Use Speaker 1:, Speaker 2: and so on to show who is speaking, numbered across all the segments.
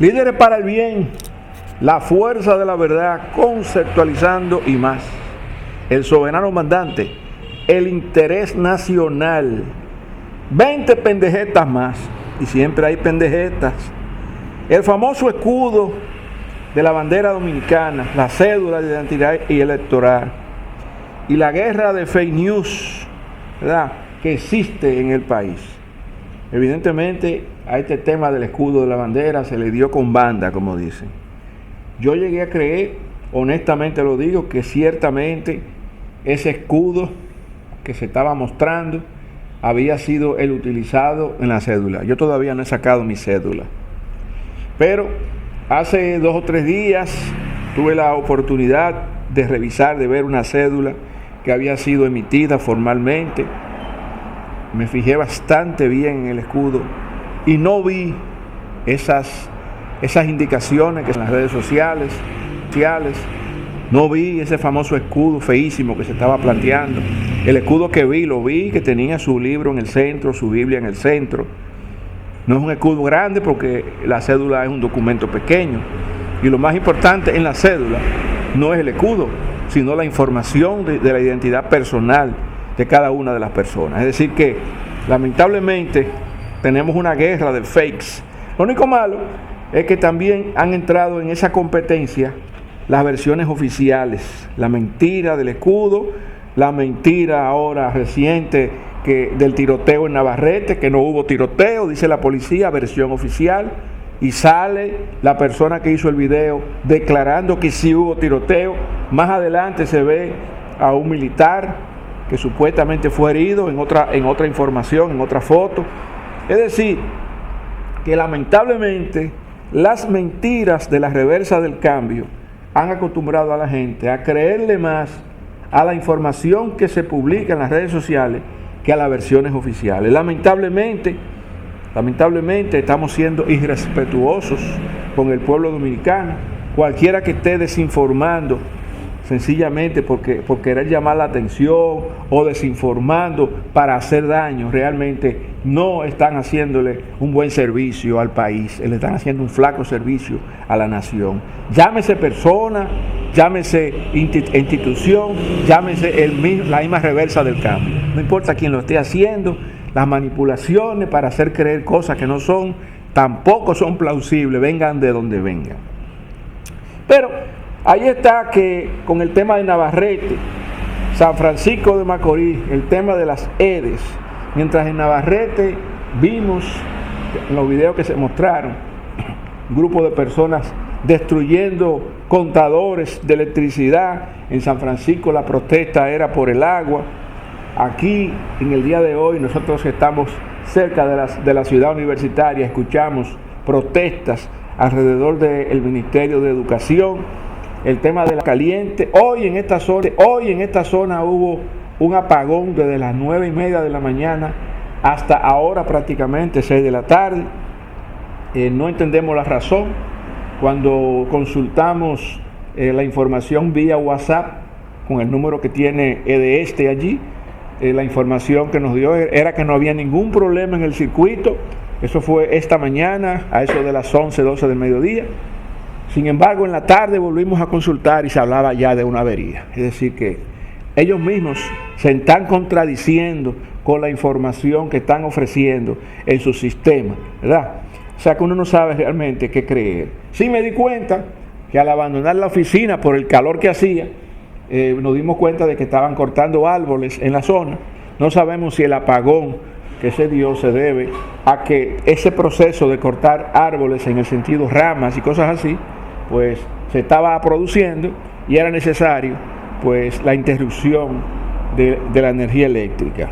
Speaker 1: Líderes para el bien, la fuerza de la verdad, conceptualizando y más. El soberano mandante, el interés nacional. 20 pendejetas más, y siempre hay pendejetas. El famoso escudo de la bandera dominicana, la cédula de identidad y electoral, y la guerra de fake news, ¿verdad?, que existe en el país. Evidentemente, a este tema del escudo de la bandera se le dio con banda, como dicen. Yo llegué a creer, honestamente lo digo, que ciertamente ese escudo que se estaba mostrando había sido el utilizado en la cédula. Yo todavía no he sacado mi cédula. Pero hace 2 o 3 días tuve la oportunidad de revisar, de ver una cédula que había sido emitida formalmente. Me fijé bastante bien en el escudo y no vi esas indicaciones que en las redes sociales, no vi ese famoso escudo feísimo que se estaba planteando. El escudo que lo vi que tenía su libro en el centro, su Biblia en el centro. No es un escudo grande porque la cédula es un documento pequeño. Y lo más importante en la cédula no es el escudo, sino la información de la identidad personal de cada una de las personas. Es decir que, lamentablemente, tenemos una guerra de fakes. Lo único malo es que también han entrado en esa competencia las versiones oficiales, la mentira del escudo, la mentira ahora reciente del tiroteo en Navarrete, que no hubo tiroteo, dice la policía, versión oficial, y sale la persona que hizo el video declarando que sí hubo tiroteo. Más adelante se ve a un militar que supuestamente fue herido en otra información, en otra foto. Es decir, que lamentablemente las mentiras de la reversa del cambio han acostumbrado a la gente a creerle más a la información que se publica en las redes sociales que a las versiones oficiales. Lamentablemente estamos siendo irrespetuosos con el pueblo dominicano. Cualquiera que esté desinformando sencillamente por querer llamar la atención o desinformando para hacer daño, realmente no están haciéndole un buen servicio al país, le están haciendo un flaco servicio a la nación. Llámese persona, llámese institución, llámese la misma reversa del cambio. No importa quién lo esté haciendo, las manipulaciones para hacer creer cosas que no son, tampoco son plausibles, vengan de donde vengan. Pero ahí está que con el tema de Navarrete, San Francisco de Macorís, el tema de las EDES, mientras en Navarrete vimos en los videos que se mostraron, un grupo de personas destruyendo contadores de electricidad. En San Francisco la protesta era por el agua. Aquí, en el día de hoy, nosotros estamos cerca de la ciudad universitaria, escuchamos protestas alrededor del Ministerio de Educación. El tema de la caliente. Hoy en esta zona hubo un apagón desde las 9:30 de la mañana hasta ahora prácticamente 6 de la tarde. No entendemos la razón. Cuando consultamos la información vía WhatsApp con el número que tiene EDESTE allí, la información que nos dio era que no había ningún problema en el circuito. Eso fue esta mañana a eso de las 11:12 del mediodía. Sin embargo, en la tarde volvimos a consultar y se hablaba ya de una avería. Es decir, que ellos mismos se están contradiciendo con la información que están ofreciendo en su sistema, ¿verdad? O sea que uno no sabe realmente qué creer. Sí me di cuenta que al abandonar la oficina por el calor que hacía, nos dimos cuenta de que estaban cortando árboles en la zona. No sabemos si el apagón que se dio se debe a que ese proceso de cortar árboles en el sentido ramas y cosas así, pues se estaba produciendo y era necesario pues la interrupción de la energía eléctrica.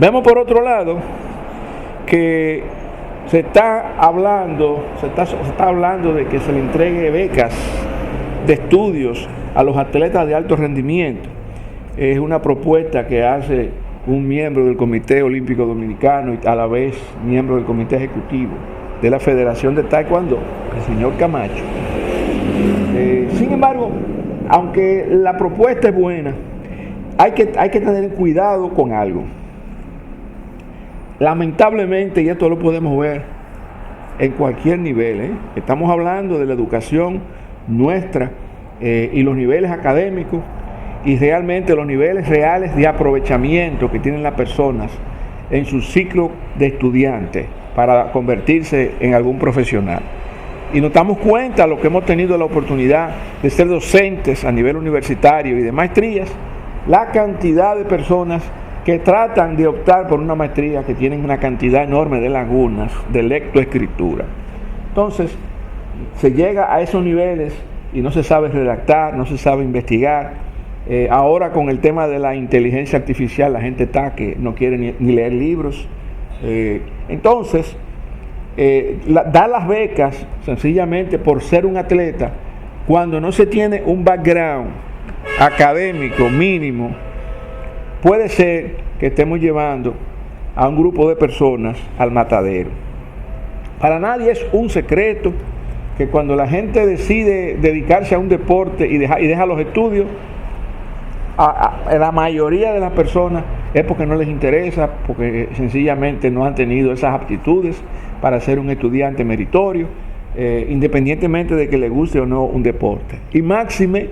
Speaker 1: Vemos por otro lado que se está hablando de que se le entregue becas de estudios a los atletas de alto rendimiento. Es una propuesta que hace un miembro del Comité Olímpico Dominicano y a la vez miembro del Comité Ejecutivo de la Federación de Taekwondo, el señor Camacho. Sin embargo, aunque la propuesta es buena, hay que tener cuidado con algo. Lamentablemente, y esto lo podemos ver en cualquier nivel, ¿eh? Estamos hablando de la educación nuestra y los niveles académicos y realmente los niveles reales de aprovechamiento que tienen las personas en su ciclo de estudiante para convertirse en algún profesional. Y nos damos cuenta, los que hemos tenido la oportunidad de ser docentes a nivel universitario y de maestrías, la cantidad de personas que tratan de optar por una maestría que tienen una cantidad enorme de lagunas de lectoescritura. Entonces, se llega a esos niveles y no se sabe redactar, no se sabe investigar. Ahora con el tema de la inteligencia artificial, la gente está que no quiere ni leer libros. Entonces, dar las becas sencillamente por ser un atleta, cuando no se tiene un background académico mínimo, puede ser que estemos llevando a un grupo de personas al matadero. Para nadie es un secreto que cuando la gente decide dedicarse a un deporte y deja los estudios, la mayoría de las personas es porque no les interesa, porque sencillamente no han tenido esas aptitudes para ser un estudiante meritorio, independientemente de que le guste o no un deporte. Y máxime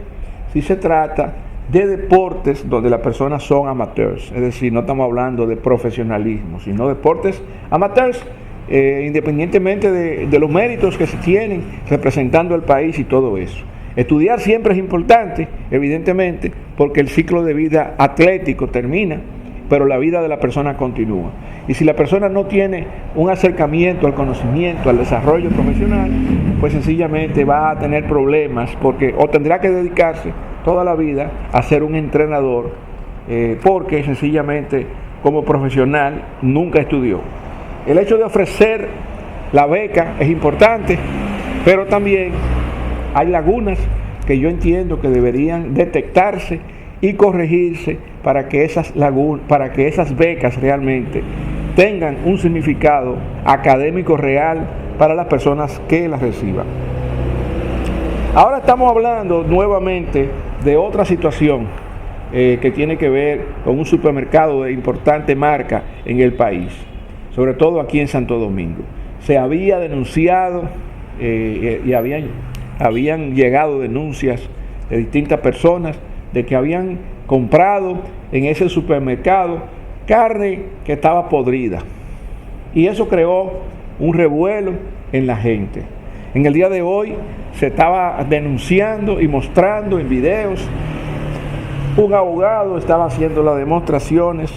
Speaker 1: si se trata de deportes donde las personas son amateurs, es decir, no estamos hablando de profesionalismo, sino deportes amateurs, independientemente de los méritos que se tienen representando al país y todo eso. Estudiar siempre es importante, evidentemente, porque el ciclo de vida atlético termina, pero la vida de la persona continúa. Y si la persona no tiene un acercamiento al conocimiento, al desarrollo profesional, pues sencillamente va a tener problemas, porque o tendrá que dedicarse toda la vida a ser un entrenador, porque sencillamente como profesional nunca estudió. El hecho de ofrecer la beca es importante, pero también hay lagunas que yo entiendo que deberían detectarse y corregirse para que esas becas realmente tengan un significado académico real para las personas que las reciban. Ahora estamos hablando nuevamente de otra situación que tiene que ver con un supermercado de importante marca en el país, sobre todo aquí en Santo Domingo. Se había denunciado y habían llegado denuncias de distintas personas de que habían comprado en ese supermercado carne que estaba podrida. Y eso creó un revuelo en la gente. En el día de hoy se estaba denunciando y mostrando en videos. Un abogado estaba haciendo las demostraciones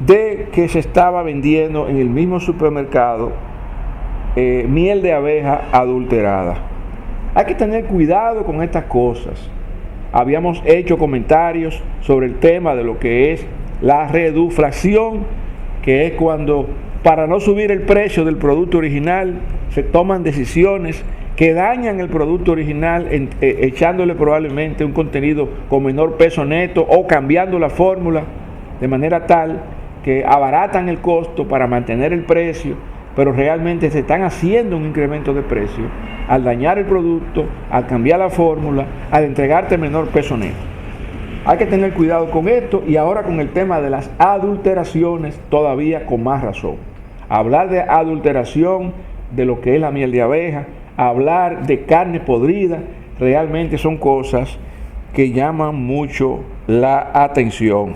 Speaker 1: de que se estaba vendiendo en el mismo supermercado miel de abeja adulterada. Hay que tener cuidado con estas cosas. Habíamos hecho comentarios sobre el tema de lo que es la reduflación, que es cuando, para no subir el precio del producto original, se toman decisiones que dañan el producto original, echándole probablemente un contenido con menor peso neto o cambiando la fórmula de manera tal que abaratan el costo para mantener el precio, pero realmente se están haciendo un incremento de precio al dañar el producto, al cambiar la fórmula, al entregarte menor peso neto. Hay que tener cuidado con esto, y ahora con el tema de las adulteraciones todavía con más razón. Hablar de adulteración de lo que es la miel de abeja, hablar de carne podrida, realmente son cosas que llaman mucho la atención.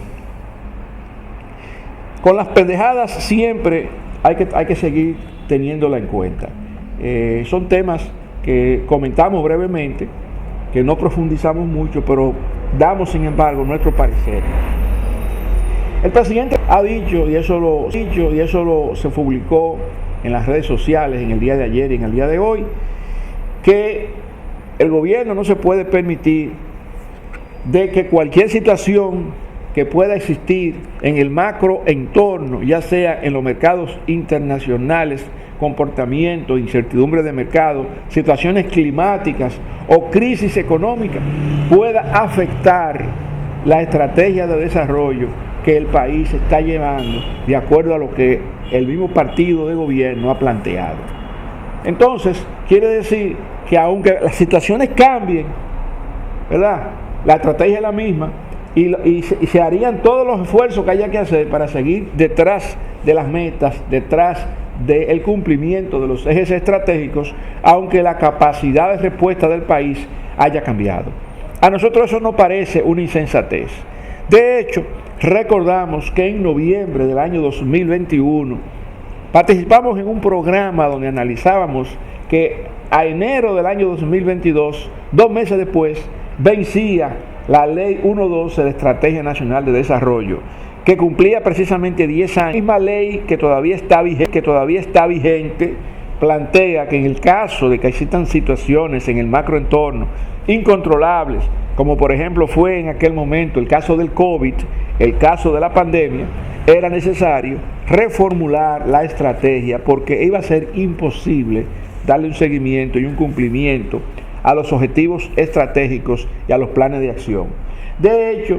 Speaker 1: Con las pendejadas siempre hay que seguir teniéndola en cuenta. Son temas que comentamos brevemente, que no profundizamos mucho, pero damos sin embargo nuestro parecer. El presidente ha dicho, y eso se publicó en las redes sociales en el día de ayer y en el día de hoy, que el gobierno no se puede permitir de que cualquier situación que pueda existir en el macro entorno, ya sea en los mercados internacionales, comportamiento, incertidumbre de mercado, situaciones climáticas o crisis económica, pueda afectar la estrategia de desarrollo que el país está llevando de acuerdo a lo que el mismo partido de gobierno ha planteado. Entonces, quiere decir que aunque las situaciones cambien, ¿verdad?, la estrategia es la misma, y se harían todos los esfuerzos que haya que hacer para seguir detrás de las metas, detrás del cumplimiento de los ejes estratégicos, aunque la capacidad de respuesta del país haya cambiado. A nosotros eso nos parece una insensatez. De hecho, recordamos que en noviembre del año 2021 participamos en un programa donde analizábamos que a enero del año 2022, 2 meses después, vencía la Ley 112 de Estrategia Nacional de Desarrollo, que cumplía precisamente 10 años. La misma ley que todavía está vigente plantea que en el caso de que existan situaciones en el macroentorno incontrolables, como por ejemplo fue en aquel momento el caso del COVID, el caso de la pandemia, era necesario reformular la estrategia porque iba a ser imposible darle un seguimiento y un cumplimiento a los objetivos estratégicos y a los planes de acción. De hecho,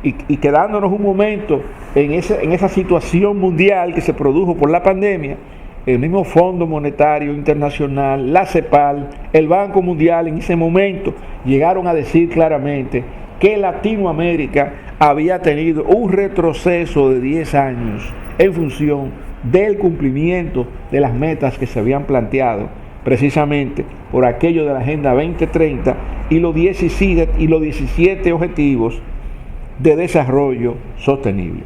Speaker 1: y quedándonos un momento en esa situación mundial que se produjo por la pandemia, el mismo Fondo Monetario Internacional, la CEPAL, el Banco Mundial en ese momento llegaron a decir claramente que Latinoamérica había tenido un retroceso de 10 años en función del cumplimiento de las metas que se habían planteado precisamente por aquello de la Agenda 2030 y los 17 objetivos de desarrollo sostenible.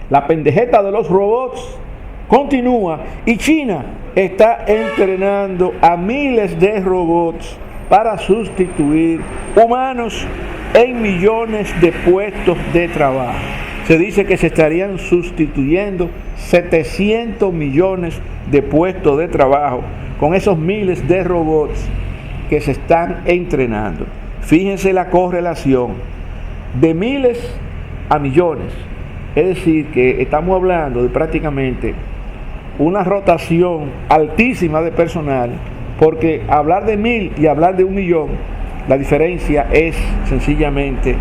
Speaker 1: La pendejeta de los robots continúa y China está entrenando a miles de robots para sustituir humanos en millones de puestos de trabajo. Se dice que se estarían sustituyendo 700 millones de puestos de trabajo con esos miles de robots que se están entrenando. Fíjense la correlación de miles a millones. Es decir, que estamos hablando de prácticamente una rotación altísima de personal, porque hablar de 1000 y hablar de 1 millón, la diferencia es sencillamente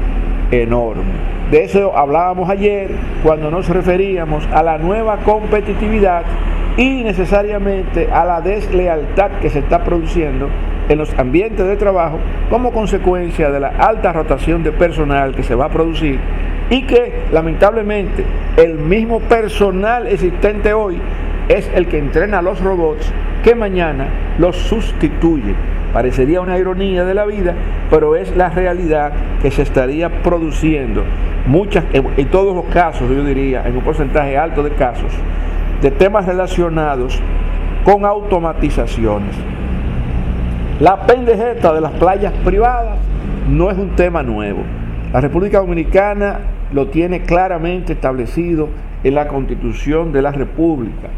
Speaker 1: enorme. De eso hablábamos ayer cuando nos referíamos a la nueva competitividad y necesariamente a la deslealtad que se está produciendo en los ambientes de trabajo como consecuencia de la alta rotación de personal que se va a producir y que lamentablemente el mismo personal existente hoy es el que entrena a los robots que mañana los sustituye. Parecería una ironía de la vida, pero es la realidad que se estaría produciendo en todos los casos, yo diría, en un porcentaje alto de casos, de temas relacionados con automatizaciones. La pendejeta de las playas privadas no es un tema nuevo. La República Dominicana lo tiene claramente establecido en la Constitución de la República.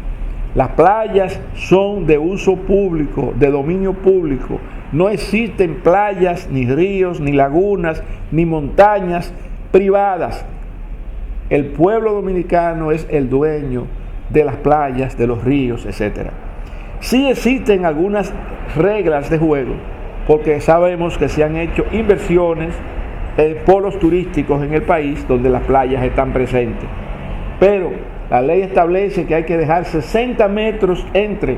Speaker 1: Las playas son de uso público, de dominio público. No existen playas, ni ríos, ni lagunas, ni montañas privadas. El pueblo dominicano es el dueño de las playas, de los ríos, etc. Sí existen algunas reglas de juego, porque sabemos que se han hecho inversiones en polos turísticos en el país donde las playas están presentes. Pero la ley establece que hay que dejar 60 metros entre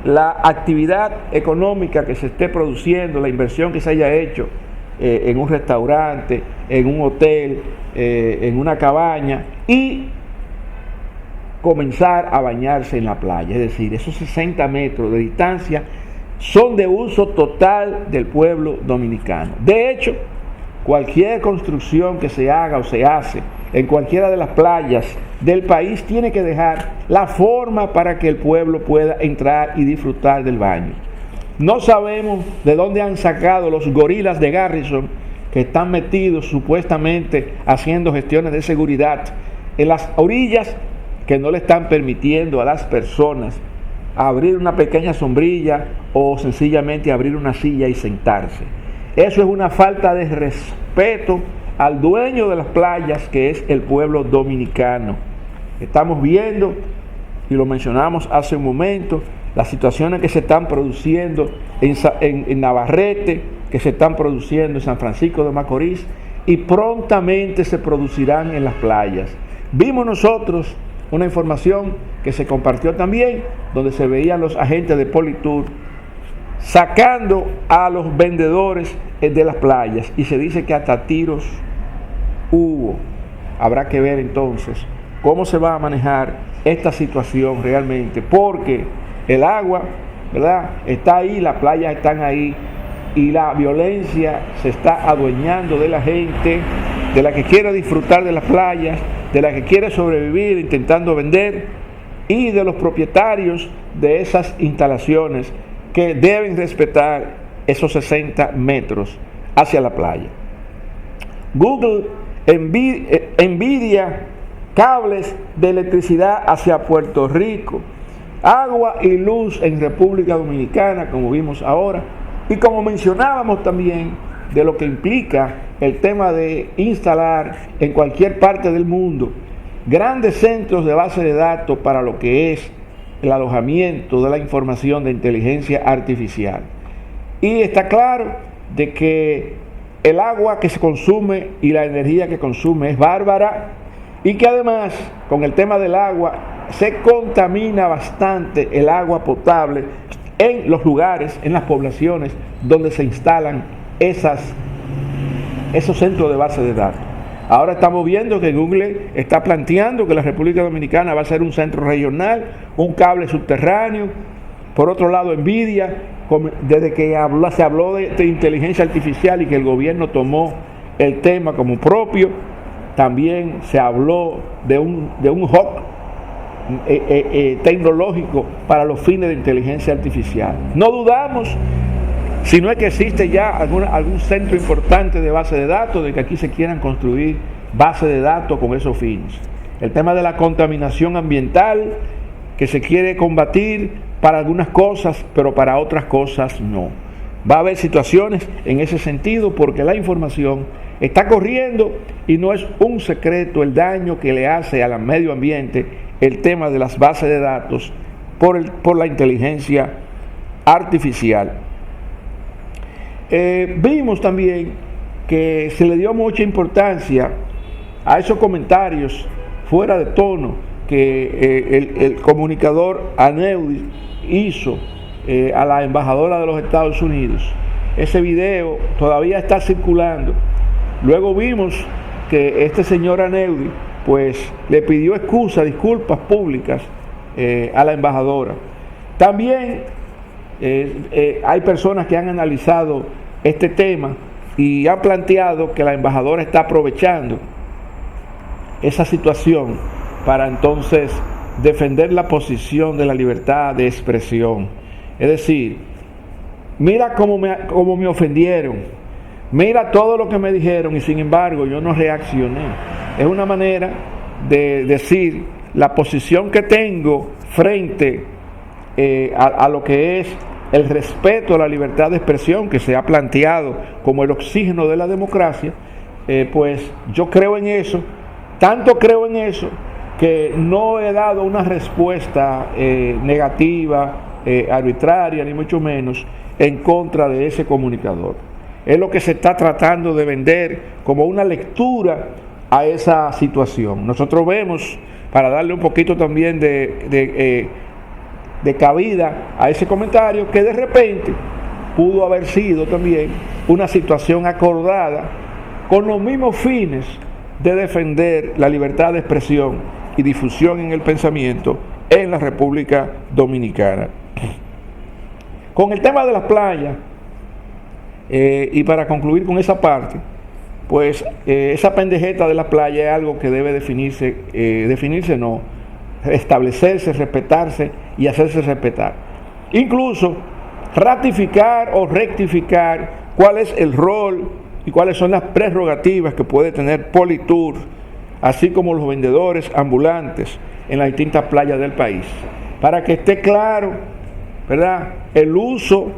Speaker 1: la actividad económica que se esté produciendo, la inversión que se haya hecho en un restaurante, en un hotel, en una cabaña, y comenzar a bañarse en la playa. Es decir, esos 60 metros de distancia son de uso total del pueblo dominicano. De hecho, cualquier construcción que se haga o se hace en cualquiera de las playas del país tiene que dejar la forma para que el pueblo pueda entrar y disfrutar del baño. No sabemos de dónde han sacado los gorilas de Garrison que están metidos supuestamente haciendo gestiones de seguridad en las orillas, que no le están permitiendo a las personas abrir una pequeña sombrilla o sencillamente abrir una silla y sentarse. Eso es una falta de respeto al dueño de las playas, que es el pueblo dominicano. Estamos viendo, y lo mencionamos hace un momento, las situaciones que se están produciendo en Navarrete, que se están produciendo en San Francisco de Macorís, y prontamente se producirán en las playas. Vimos nosotros una información que se compartió también, donde se veían los agentes de Politur sacando a los vendedores de las playas, y se dice que hasta tiros hubo. Habrá que ver entonces cómo se va a manejar esta situación realmente, porque el agua, ¿verdad?, está ahí, las playas están ahí, y la violencia se está adueñando de la gente, de la que quiere disfrutar de las playas, de la que quiere sobrevivir intentando vender, y de los propietarios de esas instalaciones que deben respetar esos 60 metros hacia la playa. Google envidia cables de electricidad hacia Puerto Rico, agua y luz en República Dominicana, como vimos ahora, y como mencionábamos también de lo que implica el tema de instalar en cualquier parte del mundo grandes centros de base de datos para lo que es el alojamiento de la información de inteligencia artificial. Y está claro de que el agua que se consume y la energía que consume es bárbara, y que además con el tema del agua se contamina bastante el agua potable en los lugares, en las poblaciones donde se instalan esos centros de base de datos. Ahora estamos viendo que Google está planteando que la República Dominicana va a ser un centro regional, un cable subterráneo. Por otro lado, Nvidia, desde que se habló de inteligencia artificial y que el gobierno tomó el tema como propio, también se habló de un hub tecnológico para los fines de inteligencia artificial. No dudamos, si no es que existe ya algún centro importante de base de datos, de que aquí se quieran construir bases de datos con esos fines. El tema de la contaminación ambiental, que se quiere combatir para algunas cosas, pero para otras cosas no. Va a haber situaciones en ese sentido, porque la información está corriendo y no es un secreto el daño que le hace al medio ambiente el tema de las bases de datos por la inteligencia artificial. Vimos también que se le dio mucha importancia a esos comentarios fuera de tono que el comunicador Aneudi hizo a la embajadora de los Estados Unidos. Ese video todavía está circulando. Luego vimos que este señor Aneudi pues le pidió disculpas públicas a la embajadora. También hay personas que han analizado este tema y han planteado que la embajadora está aprovechando esa situación para entonces defender la posición de la libertad de expresión. Es decir, mira cómo me ofendieron, mira todo lo que me dijeron y sin embargo yo no reaccioné. Es una manera de decir la posición que tengo frente a lo que es el respeto a la libertad de expresión, que se ha planteado como el oxígeno de la democracia. Pues yo creo en eso, tanto creo en eso que no he dado una respuesta negativa, arbitraria, ni mucho menos en contra de ese comunicador. Es lo que se está tratando de vender como una lectura a esa situación. Nosotros vemos, para darle un poquito también de cabida a ese comentario, que de repente pudo haber sido también una situación acordada con los mismos fines de defender la libertad de expresión y difusión en el pensamiento en la República Dominicana. Con el tema de las playas, y para concluir con esa parte, pues esa pendejeta de la playa es algo que debe establecerse, respetarse y hacerse respetar. Incluso ratificar o rectificar cuál es el rol y cuáles son las prerrogativas que puede tener Politour, así como los vendedores ambulantes en las distintas playas del país, para que esté claro, ¿verdad?, el uso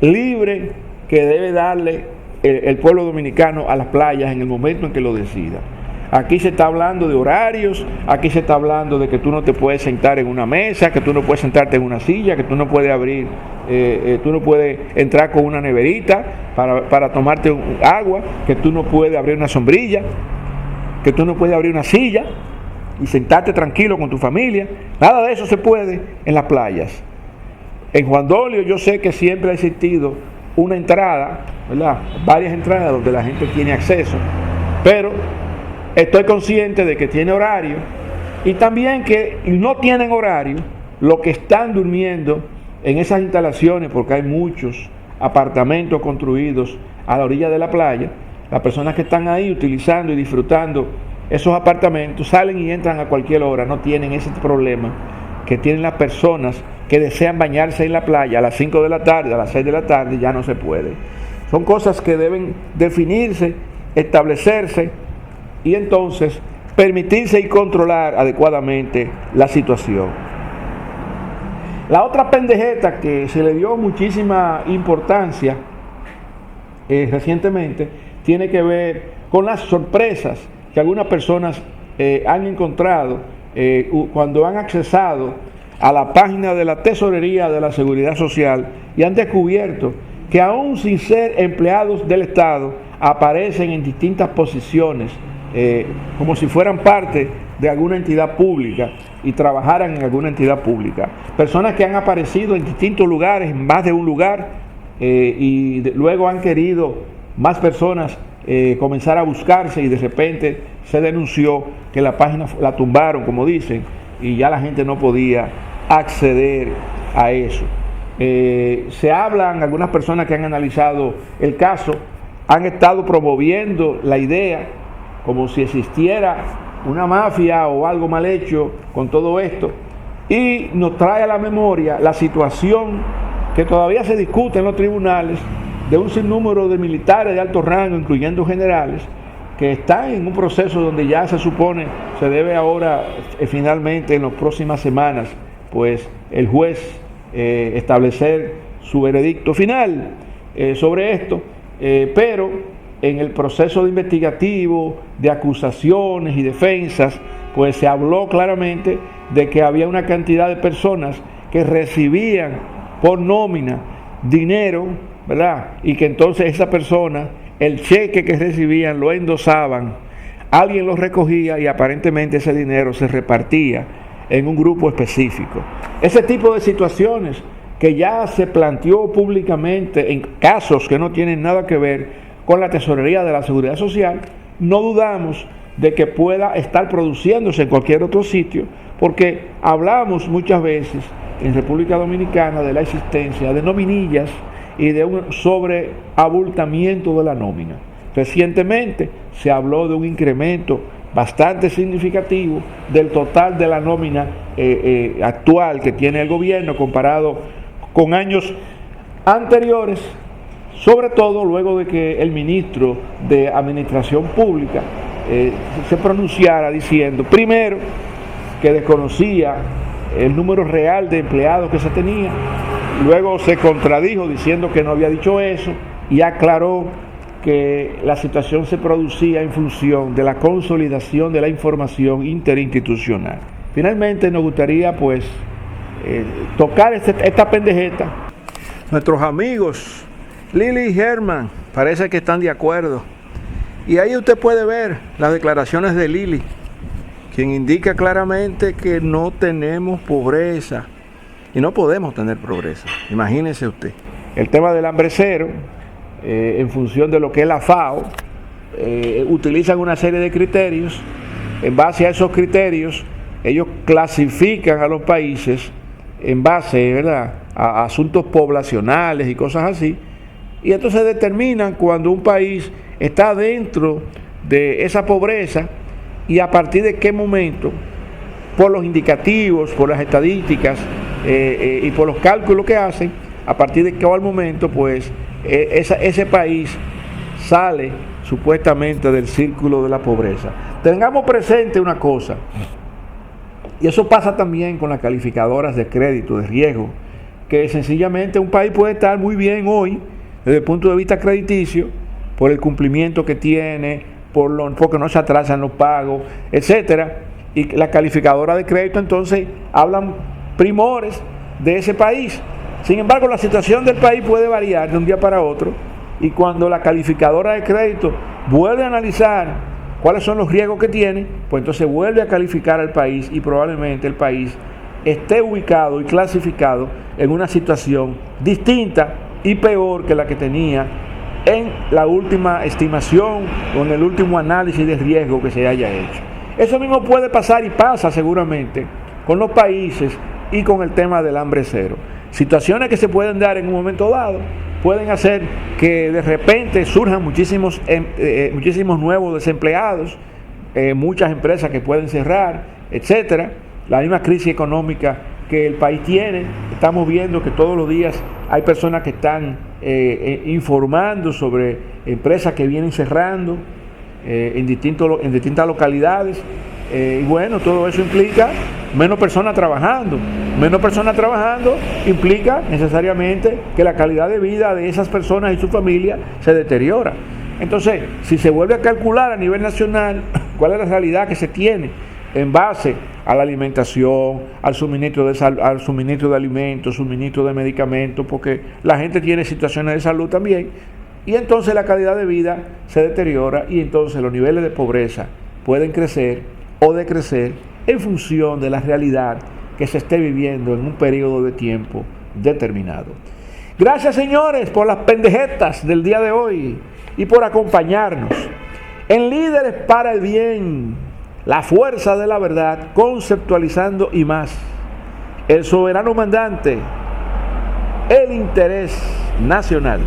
Speaker 1: libre que debe darle el pueblo dominicano a las playas en el momento en que lo decida. Aquí se está hablando de horarios, aquí se está hablando de que tú no te puedes sentar en una mesa, que tú no puedes sentarte en una silla, que tú no puedes tú no puedes entrar con una neverita para tomarte agua, que tú no puedes abrir una sombrilla, que tú no puedes abrir una silla y sentarte tranquilo con tu familia. Nada de eso se puede en las playas. En Juan Dolio yo sé que siempre ha existido una entrada, ¿verdad?, varias entradas donde la gente tiene acceso, pero estoy consciente de que tiene horario Y también que no tienen horario los que están durmiendo en esas instalaciones, porque hay muchos apartamentos construidos a la orilla de la playa. Las personas que están ahí utilizando y disfrutando esos apartamentos salen y entran a cualquier hora, no tienen ese problema que tienen las personas que desean bañarse en la playa a las 5 de la tarde, a las 6 de la tarde, ya no se puede. Son cosas que deben definirse, establecerse y entonces permitirse y controlar adecuadamente la situación. La otra pendejeta que se le dio muchísima importancia recientemente tiene que ver con las sorpresas que algunas personas han encontrado cuando han accesado a la página de la Tesorería de la Seguridad Social y han descubierto que aún sin ser empleados del Estado aparecen en distintas posiciones como si fueran parte de alguna entidad pública y trabajaran en alguna entidad pública. Personas que han aparecido en distintos lugares, en más de un lugar, luego han querido más personas comenzar a buscarse y de repente se denunció que la página la tumbaron, como dicen, y ya la gente no podía acceder a eso. Se hablan, algunas personas que han analizado el caso han estado promoviendo la idea como si existiera una mafia o algo mal hecho con todo esto, y nos trae a la memoria la situación que todavía se discute en los tribunales de un sinnúmero de militares de alto rango, incluyendo generales, que están en un proceso donde ya se supone se debe ahora finalmente en las próximas semanas pues el juez establecer su veredicto final sobre esto, pero en el proceso investigativo de acusaciones y defensas pues se habló claramente de que había una cantidad de personas que recibían por nómina dinero, ¿verdad? Y que entonces esa persona, el cheque que recibían lo endosaban, alguien lo recogía y aparentemente ese dinero se repartía en un grupo específico. Ese tipo de situaciones que ya se planteó públicamente en casos que no tienen nada que ver con la Tesorería de la Seguridad Social, no dudamos de que pueda estar produciéndose en cualquier otro sitio, porque hablamos muchas veces en República Dominicana de la existencia de nominillas y de un sobreabultamiento de la nómina. Recientemente se habló de un incremento bastante significativo del total de la nómina actual que tiene el gobierno comparado con años anteriores, sobre todo luego de que el ministro de Administración Pública se pronunciara diciendo, primero, que desconocía el número real de empleados que se tenía, luego se contradijo diciendo que no había dicho eso y aclaró que la situación se producía en función de la consolidación de la información interinstitucional. Finalmente nos gustaría pues tocar esta pendejeta. Nuestros amigos Lili y Germán parece que están de acuerdo. Y ahí usted puede ver las declaraciones de Lili, quien indica claramente que no tenemos pobreza y no podemos tener pobreza. Imagínese usted. El tema del hambre cero, en función de lo que es la FAO, utilizan una serie de criterios. En base a esos criterios, ellos clasifican a los países en base, ¿verdad?, a asuntos poblacionales y cosas así. Y entonces determinan cuando un país está dentro de esa pobreza y a partir de qué momento, por los indicativos, por las estadísticas y por los cálculos que hacen, a partir de qué momento, pues ese país sale supuestamente del círculo de la pobreza. Tengamos presente una cosa, y eso pasa también con las calificadoras de crédito, de riesgo, que sencillamente un país puede estar muy bien hoy, desde el punto de vista crediticio, por el cumplimiento que tiene, porque no se atrasan los pagos, etcétera, y la calificadora de crédito entonces hablan primores de ese país. Sin embargo, la situación del país puede variar de un día para otro, y cuando la calificadora de crédito vuelve a analizar cuáles son los riesgos que tiene, pues entonces vuelve a calificar al país y probablemente el país esté ubicado y clasificado en una situación distinta y peor que la que tenía en la última estimación o en el último análisis de riesgo que se haya hecho. Eso mismo puede pasar y pasa seguramente con los países y con el tema del hambre cero. Situaciones que se pueden dar en un momento dado pueden hacer que de repente surjan muchísimos nuevos desempleados, muchas empresas que pueden cerrar, etcétera. La misma crisis económica que el país tiene, estamos viendo que todos los días hay personas que están informando sobre empresas que vienen cerrando en distintas localidades, y bueno, todo eso implica menos personas trabajando. Menos personas trabajando implica necesariamente que la calidad de vida de esas personas y su familia se deteriora. Entonces, si se vuelve a calcular a nivel nacional cuál es la realidad que se tiene en base a la alimentación, al suministro de alimentos, suministro de medicamentos, porque la gente tiene situaciones de salud también, y entonces la calidad de vida se deteriora y entonces los niveles de pobreza pueden crecer o decrecer en función de la realidad que se esté viviendo en un periodo de tiempo determinado. Gracias, señores, por las pendejetas del día de hoy y por acompañarnos en Líderes para el Bien, la fuerza de la verdad, conceptualizando y más. El soberano mandante, el interés nacional.